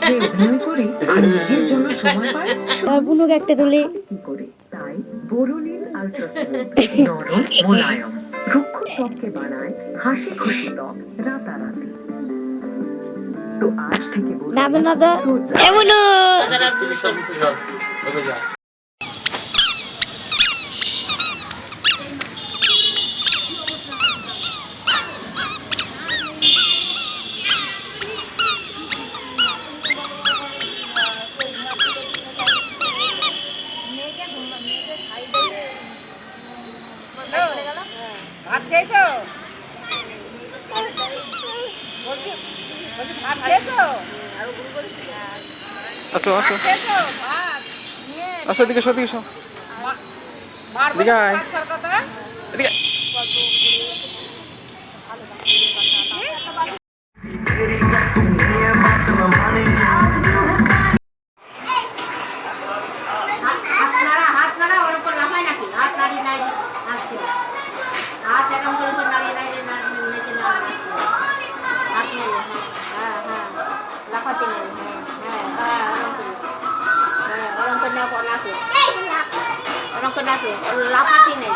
অভিনয় করে আর নিজের জন্য সময় পায় আর বুনুক একটা তুলি কি করে। তাই বোরোলিন আল্ট্রাস্মুথ নরম মোলায়ম রুক্ষ ত্বককে বানায় হাসি খুশি ত্বক রাতারাতি। তো আজ থেকে নাদা নাদা এমন ভাত খেয়েছো? ভাত খেয়েছো? আসো আসো খেয়েছো? ভাত? আসো এদিকে এসো এদিকে এসো মারবো এদিকে না আয়। ভাত খাওয়ার কথা? এদিকে হাত নাড়া ওর উপর লাফায় নাকি? হাত নাড়ি নাড়ি আসছে। হাত এরকম করে করে নাড়িয়ে নাড়িয়ে নাড়িয়ে নেচে নাড়িয়ে হাত নেড়ে হ্যাঁ হ্যাঁ লাফাতে নেড়ে হ্যাঁ ওরকম করে নাও নাচো ওরকম করে নাচো লাফাতে নেই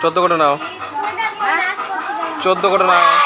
চোদ্দ করে নাও 14 করে নাও